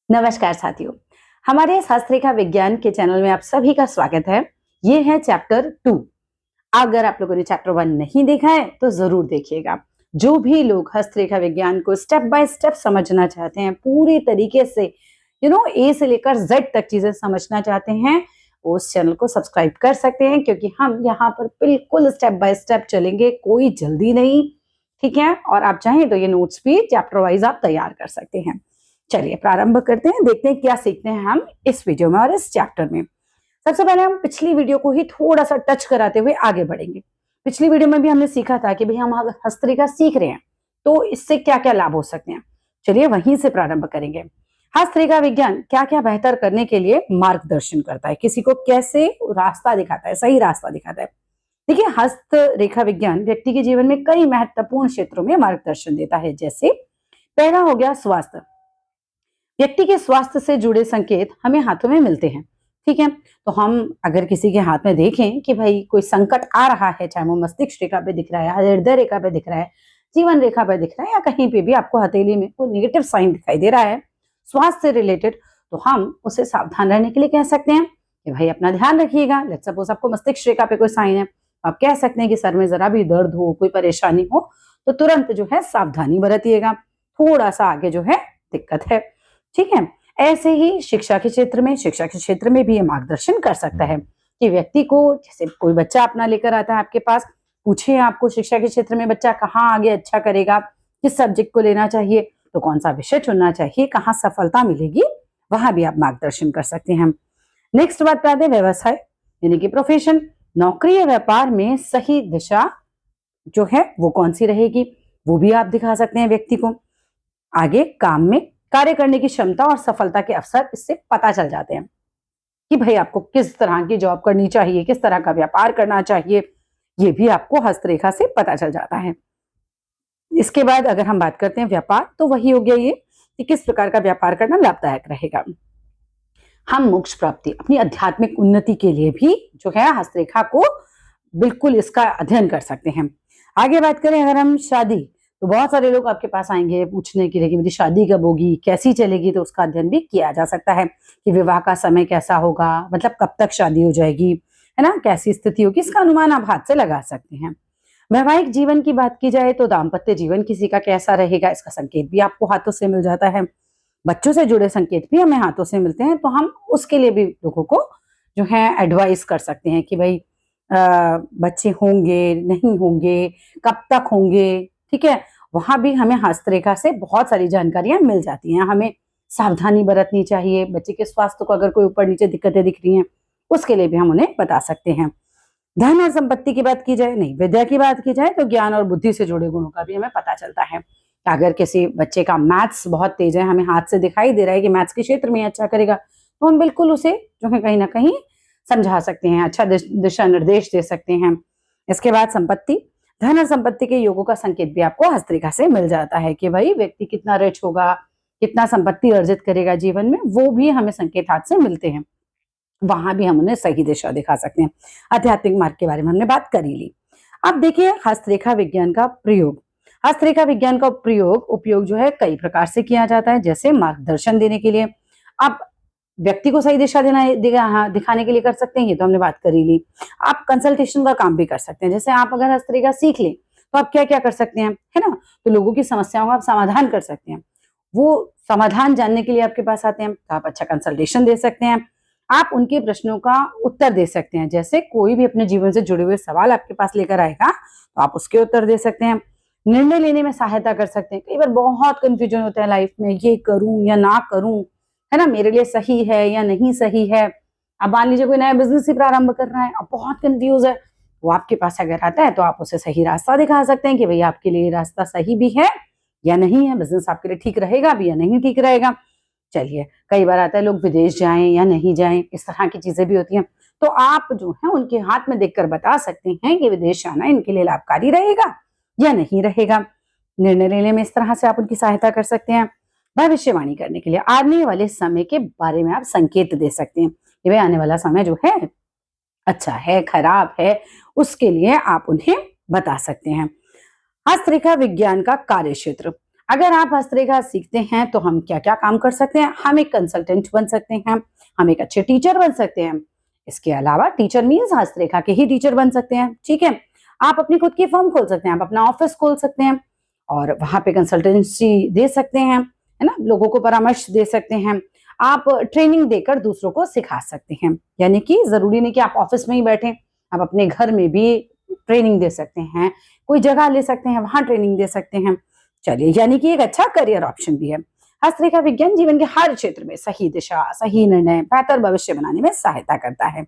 नमस्कार साथियों, हमारे इस हस्तरेखा विज्ञान के चैनल में आप सभी का स्वागत है। ये है चैप्टर 2। अगर आप लोगों ने चैप्टर 1 नहीं देखा है तो जरूर देखिएगा। जो भी लोग हस्तरेखा विज्ञान को स्टेप बाय स्टेप समझना चाहते हैं, पूरी तरीके से ए से लेकर जेड तक चीजें समझना चाहते हैं, उस चैनल को सब्सक्राइब कर सकते हैं, क्योंकि हम यहाँ पर बिल्कुल स्टेप बाय स्टेप चलेंगे, कोई जल्दी नहीं। ठीक है, और आप चाहें तो ये नोट्स भी चैप्टर वाइज आप तैयार कर सकते हैं। चलिए प्रारंभ करते हैं, देखते हैं क्या सीखते हैं हम इस वीडियो में और इस चैप्टर में। सबसे पहले हम पिछली वीडियो को ही थोड़ा सा टच कराते हुए आगे बढ़ेंगे। पिछली वीडियो में भी हमने सीखा था कि भाई हम हस्तरेखा सीख रहे हैं तो इससे क्या क्या लाभ हो सकते हैं। चलिए वहीं से प्रारंभ करेंगे। हस्तरेखा विज्ञान क्या क्या बेहतर करने के लिए मार्गदर्शन करता है, किसी को कैसे रास्ता दिखाता है, सही रास्ता दिखाता है। देखिए, हस्तरेखा विज्ञान व्यक्ति के जीवन में कई महत्वपूर्ण क्षेत्रों में मार्गदर्शन देता है। जैसे पहला हो गया स्वास्थ्य। व्यक्ति के स्वास्थ्य से जुड़े संकेत हमें हाथों में मिलते हैं। ठीक है, तो हम अगर किसी के हाथ में देखें कि भाई कोई संकट आ रहा है, चाहे वो मस्तिष्क रेखा पे दिख रहा है, हृदय रेखा पे दिख रहा है, जीवन रेखा पे दिख रहा है, या कहीं पे भी आपको हथेली में कोई नेगेटिव साइन दिखाई दे रहा है स्वास्थ्य से रिलेटेड, तो हम उसे सावधान रहने के लिए कह सकते हैं कि भाई अपना ध्यान रखिएगा। लेट्स सपोज आपको मस्तिष्क रेखा पे कोई साइन है, आप कह सकते हैं कि सर में जरा भी दर्द हो, कोई परेशानी हो, तो तुरंत जो है सावधानी बरतिएगा, थोड़ा सा आगे जो है दिक्कत है। ठीक है, ऐसे ही शिक्षा के क्षेत्र में भी ये मार्गदर्शन कर सकता है कि व्यक्ति को, जैसे कोई बच्चा अपना लेकर आता है आपके पास, पूछे आपको शिक्षा के क्षेत्र में बच्चा कहाँ आगे अच्छा करेगा, किस सब्जेक्ट को लेना चाहिए, तो कौन सा विषय चुनना चाहिए, कहाँ सफलता मिलेगी, वहां भी आप मार्गदर्शन कर सकते हैं। नेक्स्ट बात आते हैं व्यवसाय यानी कि प्रोफेशन। नौकरी या व्यापार में सही दिशा जो है वो कौन सी रहेगी, वो भी आप दिखा सकते हैं व्यक्ति को। आगे काम में कार्य करने की क्षमता और सफलता के अवसर इससे पता चल जाते हैं कि भाई आपको किस तरह की जॉब करनी चाहिए, किस तरह का व्यापार करना चाहिए, ये भी आपको हस्तरेखा से पता चल जाता है। इसके बाद अगर हम बात करते हैं व्यापार, तो वही हो गया ये कि किस प्रकार का व्यापार करना लाभदायक रहेगा। हम मोक्ष प्राप्ति, अपनी आध्यात्मिक उन्नति के लिए भी जो है हस्तरेखा को बिल्कुल इसका अध्ययन कर सकते हैं। आगे बात करें अगर हम शादी, तो बहुत सारे लोग आपके पास आएंगे पूछने के लिए कि मेरी शादी कब होगी, कैसी चलेगी, तो उसका अध्ययन भी किया जा सकता है कि विवाह का समय कैसा होगा, मतलब कब तक शादी हो जाएगी, है ना, कैसी स्थिति होगी, इसका अनुमान आप हाथ से लगा सकते हैं। वैवाहिक जीवन की बात की जाए तो दाम्पत्य जीवन किसी का कैसा रहेगा, इसका संकेत भी आपको हाथों से मिल जाता है। बच्चों से जुड़े संकेत भी हमें हाथों से मिलते हैं, तो हम उसके लिए भी लोगों को जो है एडवाइस कर सकते हैं कि भाई बच्चे होंगे नहीं होंगे, कब तक होंगे। ठीक है, वहां भी हमें हस्तरेखा से बहुत सारी जानकारियां मिल जाती हैं। हमें सावधानी बरतनी चाहिए, बच्चे के स्वास्थ्य को अगर कोई ऊपर नीचे दिक्कतें दिख रही हैं उसके लिए भी हम उन्हें बता सकते हैं। धन और संपत्ति की बात की जाए, नहीं, विद्या की बात की जाए, तो ज्ञान और बुद्धि से जुड़े गुणों का भी हमें पता चलता है। अगर किसी बच्चे का मैथ्स बहुत तेज है, हमें हाथ से दिखाई दे रहा है कि मैथ्स के क्षेत्र में अच्छा करेगा, तो हम बिल्कुल उसे जो है कहीं ना कहीं समझा सकते हैं, अच्छा दिशा निर्देश दे सकते हैं। इसके बाद संपत्ति, धन और संपत्ति के योगों का संकेत भी आपको हस्तरेखा से मिल जाता है कि भाई व्यक्ति कितना रिच होगा, कितना संपत्ति अर्जित करेगा जीवन में, वो भी हमें संकेत हाथ से मिलते हैं। वहां भी हम उन्हें सही दिशा दिखा सकते हैं। आध्यात्मिक मार्ग के बारे में हमने बात कर ही ली। अब देखिए हस्तरेखा विज्ञान का प्रयोग। हस्तरेखा विज्ञान का उपयोग जो है कई प्रकार से किया जाता है, जैसे मार्गदर्शन देने के लिए, आप व्यक्ति को सही दिशा दिखाने के लिए कर सकते हैं, ये तो हमने बात कर ही ली। आप कंसल्टेशन का काम भी कर सकते हैं, जैसे आप अगर हस्तरेखा सीख लें तो आप क्या क्या कर सकते हैं, है ना, तो लोगों की समस्याओं का आप समाधान कर सकते हैं। वो समाधान जानने के लिए आपके पास आते हैं, तो आप अच्छा कंसल्टेशन दे सकते हैं। आप उनके प्रश्नों का उत्तर दे सकते हैं, जैसे कोई भी अपने जीवन से जुड़े हुए सवाल आपके पास लेकर आएगा तो आप उसके उत्तर दे सकते हैं। निर्णय लेने में सहायता कर सकते हैं। कई बार बहुत कंफ्यूजन होता है लाइफ में, ये करूं या ना करूं, है ना, मेरे लिए सही है या नहीं सही है। अब मान लीजिए कोई नया बिजनेस ही प्रारंभ कर रहा है, अब बहुत कंफ्यूज है, वो आपके पास अगर आता है तो आप उसे सही रास्ता दिखा सकते हैं कि भाई आपके लिए रास्ता सही भी है या नहीं है, बिजनेस आपके लिए ठीक रहेगा भी या नहीं ठीक रहेगा। चलिए, कई बार आता है लोग विदेश जाएं या नहीं जाएं, इस तरह की चीजें भी होती हैं, तो आप जो है उनके हाथ में देखकर बता सकते हैं कि विदेश जाना इनके लिए लाभकारी रहेगा या नहीं रहेगा। निर्णय लेने में इस तरह से आप उनकी सहायता कर सकते हैं। भविष्यवाणी करने के लिए आने वाले समय के बारे में आप संकेत दे सकते हैं कि भाई आने वाला समय जो है अच्छा है, खराब है, उसके लिए आप उन्हें बता सकते हैं। हस्तरेखा विज्ञान का कार्य क्षेत्र। अगर आप हस्तरेखा सीखते हैं तो हम क्या क्या काम कर सकते हैं? हम एक कंसल्टेंट बन सकते हैं, हम एक अच्छे टीचर बन सकते हैं। इसके अलावा टीचर मीन्स हस्तरेखा के ही टीचर बन सकते हैं, ठीक है। आप अपनी खुद की फर्म खोल सकते हैं, आप अपना ऑफिस खोल सकते हैं और वहां पे कंसल्टेंसी दे सकते हैं, है ना, लोगों को परामर्श दे सकते हैं। आप ट्रेनिंग देकर दूसरों को सिखा सकते हैं, यानी कि जरूरी नहीं कि आप ऑफिस में ही बैठे, आप अपने घर में भी ट्रेनिंग दे सकते हैं, कोई जगह ले सकते हैं, वहां ट्रेनिंग दे सकते हैं। चलिए, यानी कि एक अच्छा करियर ऑप्शन भी है। हस्तरेखा विज्ञान जीवन के हर क्षेत्र में सही दिशा, सही निर्णय, बेहतर भविष्य बनाने में सहायता करता है।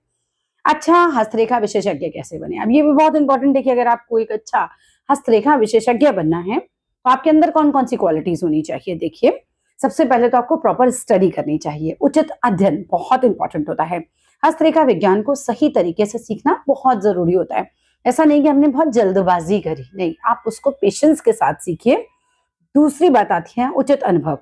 अच्छा हस्तरेखा विशेषज्ञ कैसे बने? अब ये भी बहुत इंपॉर्टेंट है कि अगर आपको एक अच्छा हस्तरेखा विशेषज्ञ बनना है तो आपके अंदर कौन कौन सी क्वालिटीज होनी चाहिए? देखिए, सबसे पहले तो आपको प्रॉपर स्टडी करनी चाहिए, उचित अध्ययन बहुत इंपॉर्टेंट होता है। हस्तरेखा विज्ञान को सही तरीके से सीखना बहुत जरूरी होता है। ऐसा नहीं कि हमने बहुत जल्दबाजी करी, नहीं, आप उसको पेशेंस के साथ सीखिए। दूसरी बात आती है उचित अनुभव,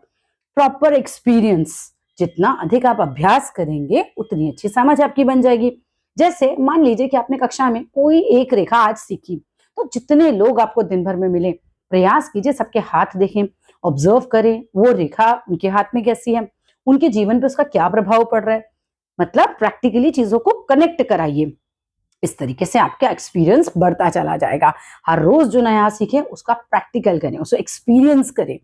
प्रॉपर एक्सपीरियंस। जितना अधिक आप अभ्यास करेंगे उतनी अच्छी समझ आपकी बन जाएगी। जैसे मान लीजिए कि आपने कक्षा में कोई एक रेखा आज सीखी, तो जितने लोग आपको दिन भर में मिले, प्रयास कीजिए सबके हाथ देखें, ऑब्जर्व करें वो रेखा उनके हाथ में कैसी है, उनके जीवन पे उसका क्या प्रभाव पड़ रहा है। मतलब प्रैक्टिकली चीजों को कनेक्ट कराइए। इस तरीके से आपका एक्सपीरियंस बढ़ता चला जाएगा। हर रोज जो नया सीखें उसका प्रैक्टिकल करें, उसको एक्सपीरियंस करें।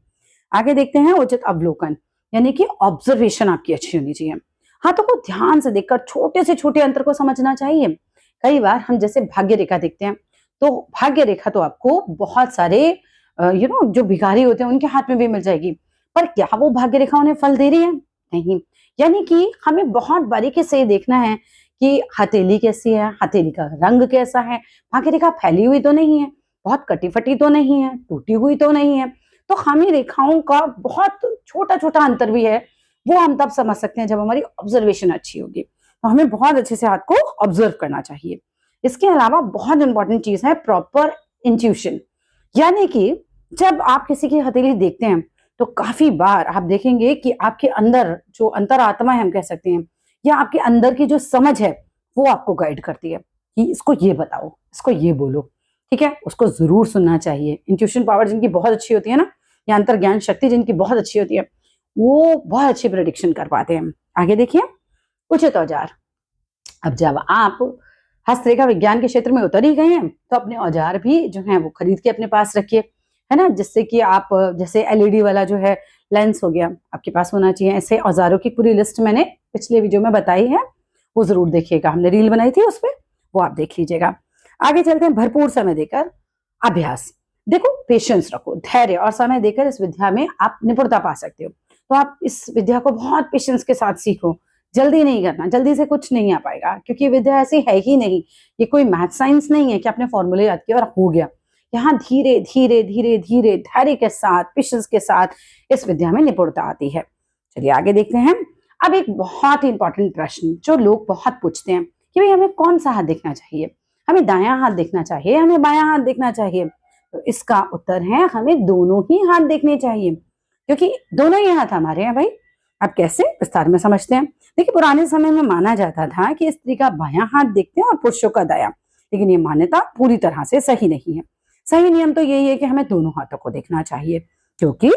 आगे देखते हैं उचित अवलोकन, यानी कि ऑब्जर्वेशन आपकी अच्छी होनी चाहिए। हाथों को ध्यान से देखकर छोटे से छोटे अंतर को समझना चाहिए। कई बार हम जैसे भाग्य रेखा देखते हैं, तो भाग्य रेखा तो आपको बहुत सारे जो भिखारी होते हैं उनके हाथ में भी मिल जाएगी, पर क्या वो भाग्य रेखा उन्हें फल दे रही है? नहीं। यानी कि हमें बहुत बारीकी से ये देखना है कि हथेली कैसी है, हथेली का रंग कैसा है, भाग्य रेखा फैली हुई तो नहीं है, बहुत कटी फटी तो नहीं है, टूटी हुई तो नहीं है। तो हमें रेखाओं का बहुत छोटा छोटा अंतर भी है, वो हम तब समझ सकते हैं जब हमारी ऑब्जर्वेशन अच्छी होगी। तो हमें बहुत अच्छे से हाथ को ऑब्जर्व करना चाहिए। इसके अलावा बहुत इंपॉर्टेंट चीज है प्रॉपर इंट्यूशन, यानी कि जब आप किसी की हथेली देखते हैं तो काफी बार आप देखेंगे कि आपके अंदर जो अंतरात्मा है हम कह सकते हैं, या आपके अंदर की जो समझ है वो आपको गाइड करती है कि इसको ये बताओ, इसको ये बोलो, ठीक है, उसको जरूर सुनना चाहिए। इंट्यूशन पावर जिनकी बहुत अच्छी होती है ना, या अंतर ज्ञान शक्ति जिनकी बहुत अच्छी होती है, वो बहुत अच्छी प्रेडिक्शन कर पाते हैं। आगे देखिए उचित औजार। अब जब आप हस्तरेखा विज्ञान के क्षेत्र में उतर ही गए हैं तो अपने औजार भी जो है वो खरीद के अपने पास रखिए, है ना, जिससे कि आप जैसे एलईडी वाला जो है लेंस हो गया आपके पास होना चाहिए। ऐसे औजारों की पूरी लिस्ट मैंने पिछले वीडियो में बताई है, वो जरूर देखिएगा, हमने रील बनाई थी उस पर, वो आप देख लीजिएगा। आगे चलते हैं भरपूर समय देकर अभ्यास। देखो पेशेंस रखो, धैर्य और समय देकर इस विद्या में आप निपुणता पा सकते हो। तो आप इस विद्या को बहुत पेशेंस के साथ सीखो, जल्दी नहीं करना, जल्दी से कुछ नहीं आ पाएगा, क्योंकि विद्या ऐसी है ही नहीं, ये कोई मैथ साइंस नहीं है कि आपने फॉर्मूले याद किया और हो गया। यहाँ धीरे धीरे धीरे धीरे धैर्य के साथ, पेशेंस के साथ इस विद्या में निपुणता आती है। चलिए आगे देखते हैं। अब एक बहुत ही इंपॉर्टेंट प्रश्न जो लोग बहुत पूछते हैं कि भाई हमें कौन सा हाथ देखना चाहिए, हमें दायां हाथ देखना चाहिए, हमें बायां हाथ देखना चाहिए? तो इसका उत्तर है हमें दोनों ही हाथ देखने चाहिए, क्योंकि दोनों ही हाथ हमारे हैं भाई। अब कैसे, विस्तार में समझते हैं। देखिए पुराने समय में माना जाता था कि स्त्री का बायां हाथ देखते हैं और पुरुषों का दायां, लेकिन ये मान्यता पूरी तरह से सही नहीं है। सही नियम तो यही है कि हमें दोनों हाथों को देखना चाहिए, क्योंकि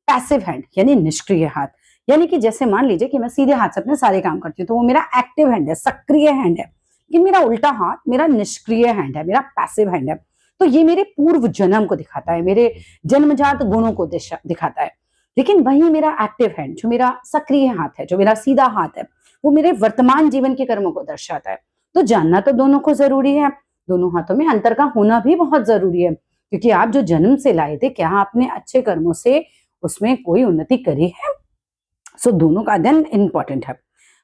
पैसिव हैंड यानी निष्क्रिय हाथ, यानी कि जैसे मान लीजिए कि मैं सीधे हाथ से अपने सारे काम करती हूँ तो वो मेरा एक्टिव हैंड है, सक्रिय हैंड है, लेकिन मेरा उल्टा हाथ मेरा निष्क्रिय हैंड है, मेरा पैसिव हैंड है। तो ये मेरे पूर्व जन्म को दिखाता है, मेरे जन्मजात गुणों को दिखाता है। लेकिन वही मेरा एक्टिव हैंड, जो मेरा सक्रिय हाथ है, जो मेरा सीधा हाथ है, वो मेरे वर्तमान जीवन के कर्मों को दर्शाता है। तो जानना तो दोनों को जरूरी है, दोनों हाथों में अंतर का होना भी बहुत जरूरी है, क्योंकि आप जो जन्म से लाए थे, क्या आपने अच्छे कर्मों से उसमें कोई उन्नति करी है? सो दोनों का अध्ययन इंपॉर्टेंट है।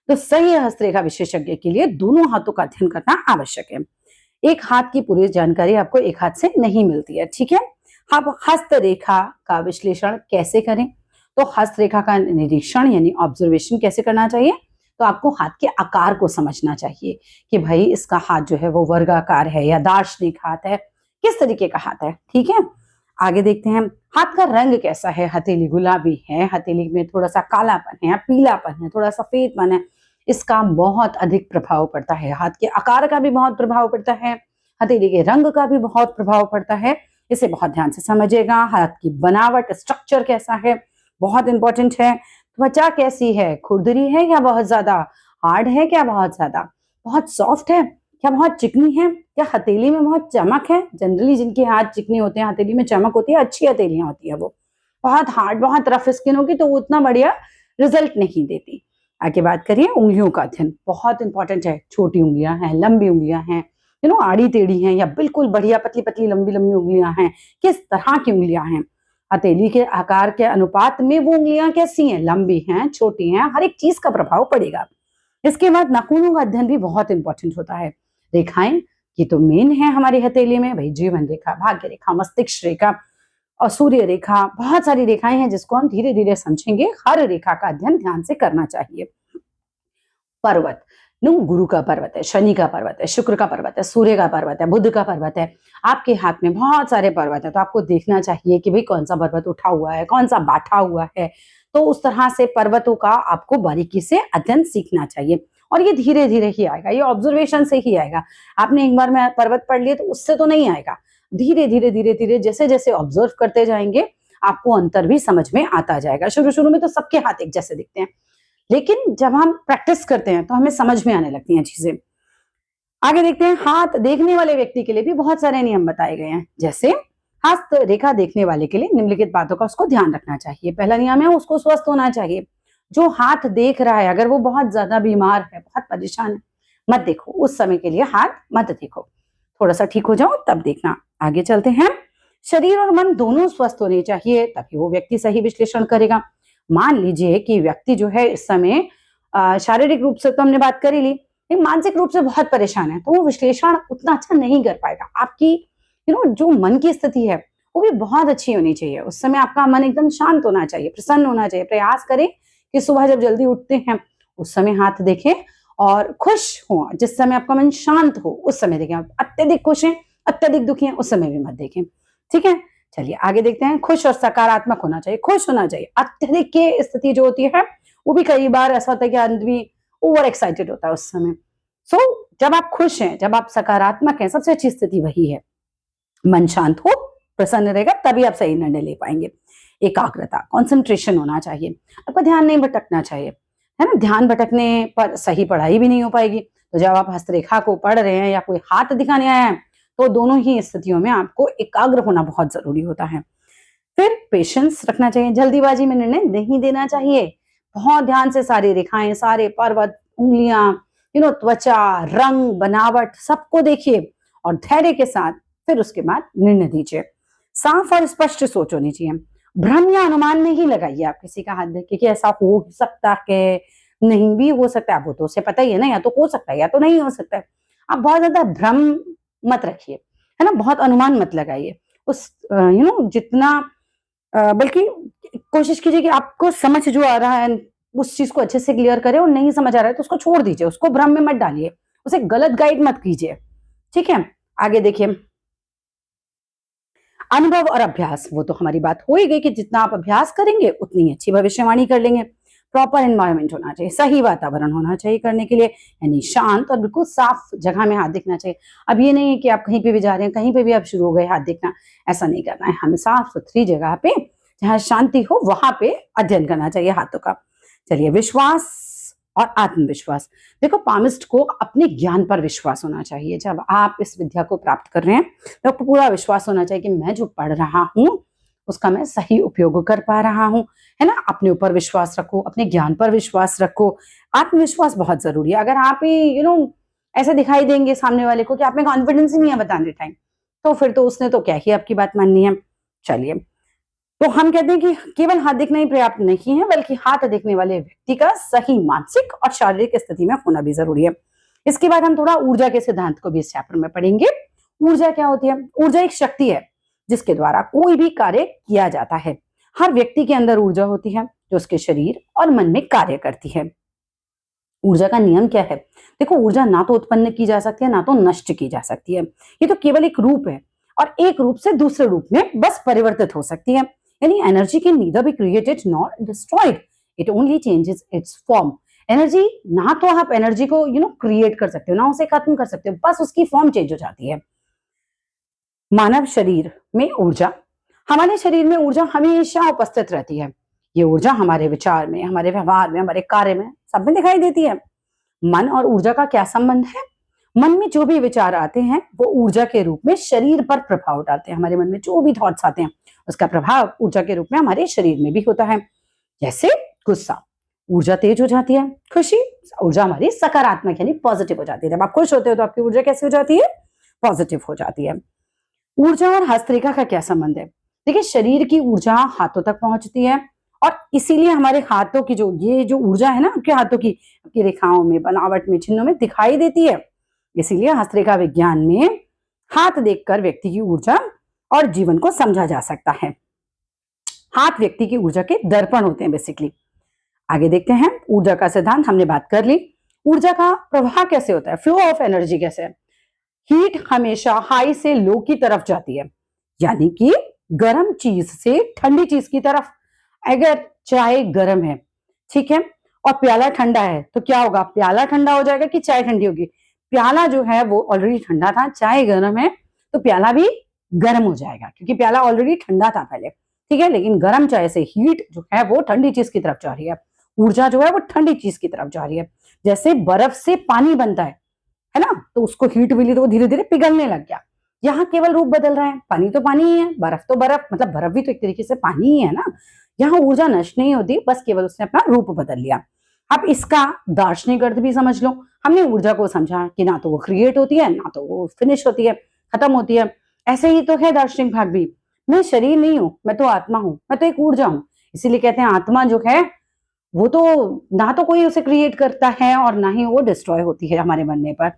तो सही हस्तरेखा विशेषज्ञ के लिए दोनों हाथों का अध्ययन करना आवश्यक है। एक हाथ की पूरी जानकारी आपको एक हाथ से नहीं मिलती है, ठीक है। अब हस्तरेखा का विश्लेषण कैसे करें? तो हस्तरेखा का निरीक्षण यानी ऑब्जर्वेशन कैसे करना चाहिए? तो आपको हाथ के आकार को समझना चाहिए कि भाई इसका हाथ जो है वो वर्गाकार है या दार्शनिक हाथ है, किस तरीके का हाथ है, ठीक है। आगे देखते हैं हाथ का रंग कैसा है। हथेली गुलाबी है, हथेली में थोड़ा सा कालापन है, पीलापन है, थोड़ा सफेदपन है, इसका बहुत अधिक प्रभाव पड़ता है। हाथ के आकार का भी बहुत प्रभाव पड़ता है, हथेली के रंग का भी बहुत प्रभाव पड़ता है। इसे बहुत ध्यान से समझिएगा। हाथ की बनावट, स्ट्रक्चर कैसा है, बहुत इंपॉर्टेंट है। त्वचा कैसी है, खुरदरी है या बहुत ज्यादा, हार्ड है क्या बहुत ज्यादा, बहुत सॉफ्ट है क्या बहुत चिकनी है, क्या हथेली में बहुत चमक है। जनरली जिनके हाथ चिकने होते हैं, हथेली में चमक होती है, अच्छी हथेलियां होती है। वो बहुत हार्ड, बहुत रफ स्किन होगी तो वो उतना बढ़िया रिजल्ट नहीं देती। आगे बात करिए उंगलियों का अध्ययन, बहुत इंपॉर्टेंट है। छोटी उंगलियां हैं, लंबी उंगलियां हैं, आड़ी टेढ़ी हैं या बिल्कुल बढ़िया पतली पतली लंबी लंबी उंगलियां हैं, किस तरह की उंगलियां हैं। हथेली के आकार के अनुपात में वो उंगलियां कैसी हैं, लंबी हैं, छोटी हैं, हर एक चीज का प्रभाव पड़ेगा। इसके बाद नाखूनों का अध्ययन भी बहुत इंपॉर्टेंट होता है। रेखाएं, ये तो मेन है हमारी हथेली में भाई, जीवन रेखा, भाग्य रेखा, मस्तिष्क रेखा और सूर्य रेखा, बहुत सारी रेखाएं हैं जिसको हम धीरे धीरे समझेंगे। हर रेखा का अध्ययन ध्यान से करना चाहिए। पर्वत, गुरु का पर्वत है, शनि का पर्वत है, शुक्र का पर्वत है, सूर्य का पर्वत है, बुध का पर्वत है। आपके हाथ में बहुत सारे पर्वत है, तो आपको देखना चाहिए कि भाई कौन सा पर्वत उठा हुआ है, कौन सा बैठा हुआ है। तो उस तरह से पर्वतों का आपको बारीकी से अध्ययन सीखना चाहिए और ये धीरे धीरे ही आएगा, ये ऑब्जर्वेशन से ही आएगा। आपने एक बार में पर्वत पढ़ लिए तो उससे तो नहीं आएगा। धीरे धीरे धीरे धीरे जैसे जैसे ऑब्जर्व करते जाएंगे आपको अंतर भी समझ में आता जाएगा। शुरू शुरू में तो सबके हाथ एक जैसे दिखते हैं, लेकिन जब हम प्रैक्टिस करते हैं तो हमें समझ में आने लगती हैं चीजें। आगे देखते हैं, हाथ देखने वाले व्यक्ति के लिए भी बहुत सारे नियम बताए गए हैं। जैसे हस्त रेखा देखने वाले के लिए निम्नलिखित बातों का उसको ध्यान रखना चाहिए। पहला नियम है उसको स्वस्थ होना चाहिए। जो हाथ देख रहा है अगर वो बहुत ज्यादा बीमार है, बहुत परेशान है, मत देखो, उस समय के लिए हाथ मत देखो, थोड़ा सा ठीक हो जाओ तब देखना। आगे चलते हैं, शरीर और मन दोनों स्वस्थ होने चाहिए तभी वो व्यक्ति सही विश्लेषण करेगा। मान लीजिए कि व्यक्ति जो है इस समय शारीरिक रूप से तो हमने बात कर ही ली, लेकिन मानसिक रूप से बहुत परेशान है, तो वो विश्लेषण उतना अच्छा नहीं कर पाएगा। आपकी जो मन की स्थिति है वो भी बहुत अच्छी होनी चाहिए। उस समय आपका मन एकदम शांत होना चाहिए, प्रसन्न होना चाहिए। प्रयास करें कि सुबह जब जल्दी उठते हैं उस समय हाथ देखें और खुश हो। जिस समय आपका मन शांत हो उस समय देखें। अत्यधिक खुश हैं, अत्यधिक दुखी हैं, उस समय भी मत देखें। ठीक है, चलिए आगे देखते हैं। खुश और सकारात्मक होना चाहिए, खुश होना चाहिए। अत्यधिक की स्थिति जो होती है वो भी कई बार ऐसा होता है कि आदमी ओवर एक्साइटेड होता है उस समय। सो जब आप खुश हैं, जब आप सकारात्मक हैं, सबसे अच्छी स्थिति वही है। मन शांत हो, प्रसन्न रहेगा, तभी आप सही निर्णय ले पाएंगे। एकाग्रता, कंसंट्रेशन होना चाहिए, आपका ध्यान नहीं भटकना चाहिए, है ना। ध्यान भटकने पर सही पढ़ाई भी नहीं हो पाएगी। तो जब आप हस्तरेखा को पढ़ रहे हैं या कोई हाथ दिखाने आया है तो दोनों ही स्थितियों में आपको एकाग्र होना बहुत जरूरी होता है। फिर पेशेंस रखना चाहिए, जल्दीबाजी में निर्णय नहीं देना चाहिए। बहुत ध्यान से सारी रेखाएं, सारे पर्वत, उंगलियां, त्वचा, रंग, बनावट सबको देखिए और धैर्य के साथ फिर उसके बाद निर्णय दीजिए। साफ और स्पष्ट सोच होनी चाहिए। भ्रम या अनुमान नहीं लगाइए आप किसी का हाथ देख के कि ऐसा हो सकता है, नहीं भी हो सकता है। वो तो उसे पता ही है ना, या तो हो सकता है या तो नहीं हो सकता है। आप बहुत ज्यादा भ्रम मत रखिए, है ना, बहुत अनुमान मत लगाइए। उस जितना बल्कि कोशिश कीजिए कि आपको समझ जो आ रहा है उस चीज को अच्छे से क्लियर करें, और नहीं समझ आ रहा है तो उसको छोड़ दीजिए, उसको भ्रम में मत डालिए, उसे गलत गाइड मत कीजिए। ठीक है, आगे देखिए, अनुभव और अभ्यास, वो तो हमारी बात हो ही गई कि जितना आप अभ्यास करेंगे उतनी अच्छी भविष्यवाणी कर लेंगे। प्रॉपर एनवायरनमेंट होना चाहिए, सही वातावरण होना चाहिए करने के लिए, यानी शांत और बिल्कुल साफ जगह में हाथ दिखना चाहिए। अब ये नहीं है कि आप कहीं पे भी जा रहे हैं, कहीं पे भी आप शुरू हो गए हाथ दिखना, ऐसा नहीं करना है। हमें साफ सुथरी जगह पे जहाँ शांति हो वहां पे अध्ययन करना चाहिए हाथों का। चलिए, विश्वास और आत्मविश्वास। देखो, पामिस्ट को अपने ज्ञान पर विश्वास होना चाहिए। जब आप इस विद्या को प्राप्त कर रहे हैं तो आपको पूरा विश्वास होना चाहिए कि मैं जो पढ़ रहा हूं उसका मैं सही उपयोग कर पा रहा हूं, है ना। अपने ऊपर विश्वास रखो, अपने ज्ञान पर विश्वास रखो। आत्मविश्वास बहुत जरूरी है। अगर आप ही ऐसे दिखाई देंगे सामने वाले को कि आप में कॉन्फिडेंस ही नहीं है बताने टाइम, तो फिर तो उसने तो क्या ही आपकी बात माननी है। चलिए, तो हम कहते हैं कि केवल हाथ देखना ही पर्याप्त नहीं है, बल्कि हाथ देखने वाले व्यक्ति का सही मानसिक और शारीरिक स्थिति में होना भी जरूरी है। इसके बाद हम थोड़ा ऊर्जा के सिद्धांत को भी इस चैप्टर में पढ़ेंगे। ऊर्जा क्या होती है? ऊर्जा एक शक्ति है जिसके द्वारा कोई भी कार्य किया जाता है। हर व्यक्ति के अंदर ऊर्जा होती है जो उसके शरीर और मन में कार्य करती है। ऊर्जा का नियम क्या है? देखो, ऊर्जा ना तो उत्पन्न की जा सकती है ना तो नष्ट की जा सकती है। ये तो केवल एक रूप है और एक रूप से दूसरे रूप में बस परिवर्तित हो सकती है। यानी energy can neither be created nor destroyed, it only changes it's form. Energy, ना तो आप एनर्जी को क्रिएट कर सकते हो ना उसे खत्म कर सकते हो, बस उसकी फॉर्म चेंज हो जाती है। मानव शरीर में ऊर्जा। हमारे शरीर में ऊर्जा हमेशा उपस्थित रहती है। ये ऊर्जा हमारे विचार में, हमारे व्यवहार में, हमारे कार्य में, सब में दिखाई देती है। मन और ऊर्जा का क्या संबंध है? मन में जो भी विचार आते हैं वो ऊर्जा के रूप में शरीर पर प्रभाव डालते हैं। हमारे मन में जो भी थॉट्स आते हैं उसका प्रभाव ऊर्जा के रूप में हमारे शरीर में भी होता है। जैसे गुस्सा, ऊर्जा तेज हो जाती है। खुशी, ऊर्जा हमारी सकारात्मक यानी पॉजिटिव हो जाती है। जब आप खुश होते हो तो आपकी ऊर्जा कैसी हो जाती है? पॉजिटिव हो जाती है। ऊर्जा और हस्तरेखा का क्या संबंध है? देखिए, शरीर की ऊर्जा हाथों तक पहुंचती है और इसीलिए हमारे हाथों की ये जो ऊर्जा है ना, आपके हाथों की रेखाओं में, बनावट में, चिन्हों में दिखाई देती है। इसीलिए हस्तरेखा विज्ञान में हाथ देखकर व्यक्ति की ऊर्जा और जीवन को समझा जा सकता है। हाथ व्यक्ति की ऊर्जा के दर्पण होते हैं बेसिकली। आगे देखते हैं, ऊर्जा का सिद्धांत हमने बात कर ली। ऊर्जा का प्रवाह कैसे होता है? फ्लो ऑफ एनर्जी कैसे है? हीट हमेशा हाई से लो की तरफ जाती है, यानी कि गर्म चीज से ठंडी चीज की तरफ। अगर चाय गर्म है, ठीक है, और प्याला ठंडा है, तो क्या होगा? प्याला ठंडा हो जाएगा कि चाय ठंडी होगी? प्याला जो है वो ऑलरेडी ठंडा था, चाय गर्म है तो प्याला भी गर्म हो जाएगा, क्योंकि प्याला ऑलरेडी ठंडा था पहले, ठीक है। लेकिन गर्म चाय से हीट जो है वो ठंडी चीज की तरफ जा रही है, ऊर्जा जो है वो ठंडी चीज की तरफ जा रही है। जैसे बर्फ से पानी बनता है ना, तो उसको हीट मिली तो वो धीरे धीरे पिघलने लग गया। यहाँ केवल रूप बदल रहा है। पानी तो पानी ही है, बर्फ तो बर्फ, मतलब बर्फ भी तो एक तरीके से पानी ही है ना। यहाँ ऊर्जा नष्ट नहीं होती, बस केवल उसने अपना रूप बदल लिया। अब इसका दार्शनिक अर्थ भी समझ लो। हमने ऊर्जा को समझा कि ना तो वो क्रिएट होती है, ना तो वो फिनिश होती है, खत्म होती है। ऐसे ही तो है दार्शनिक भाग भी। मैं शरीर नहीं हूं, मैं तो आत्मा हूं, मैं तो एक ऊर्जा हूं। इसीलिए कहते हैं आत्मा जो है वो तो ना तो कोई उसे क्रिएट करता है और ना ही वो डिस्ट्रॉय होती है हमारे बनने पर,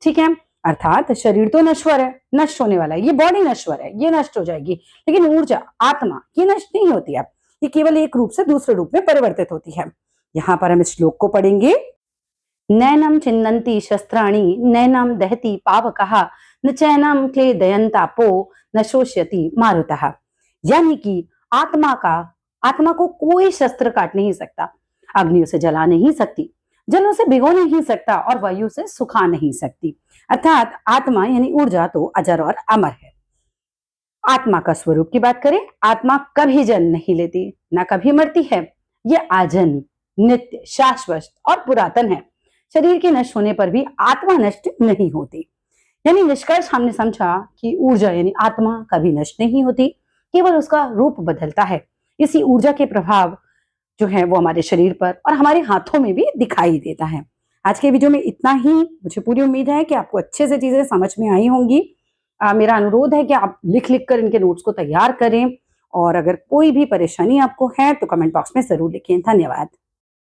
ठीक है। अर्थात शरीर तो नश्वर है, नष्ट होने वाला है, ये बॉडी नश्वर है, ये नष्ट हो जाएगी। लेकिन ऊर्जा, आत्मा, ये नष्ट नहीं होती है, ये केवल एक रूप से दूसरे रूप में परिवर्तित होती है। यहाँ पर हम इस श्लोक को पढ़ेंगे। नैनम छिन्नन्ति शस्त्राणि, नैनम दहति पावकः, न चैनम क्लेदयन्तापो, न शोष्यति मारुतः। यानी कि आत्मा को कोई शस्त्र काट नहीं सकता, अग्नि उसे जला नहीं सकती, जल उसे भिगो नहीं सकता और वायु से सुखा नहीं सकती। अर्थात आत्मा यानी ऊर्जा तो अजर और अमर है। आत्मा का स्वरूप की बात करें, आत्मा कभी जन्म नहीं लेती, ना कभी मरती है। ये आजन्म, नित्य, शाश्वत और पुरातन है। शरीर के नष्ट होने पर भी आत्मा नष्ट नहीं होती। यानी निष्कर्ष हमने समझा कि ऊर्जा यानी आत्मा कभी नष्ट नहीं होती, केवल उसका रूप बदलता है। इसी ऊर्जा के प्रभाव जो है वो हमारे शरीर पर और हमारे हाथों में भी दिखाई देता है। आज के वीडियो में इतना ही। मुझे पूरी उम्मीद है कि आपको अच्छे से चीजें समझ में आई होंगी। मेरा अनुरोध है कि आप लिख लिख कर इनके नोट्स को तैयार करें और अगर कोई भी परेशानी आपको है तो कमेंट बॉक्स में जरूर लिखें। धन्यवाद।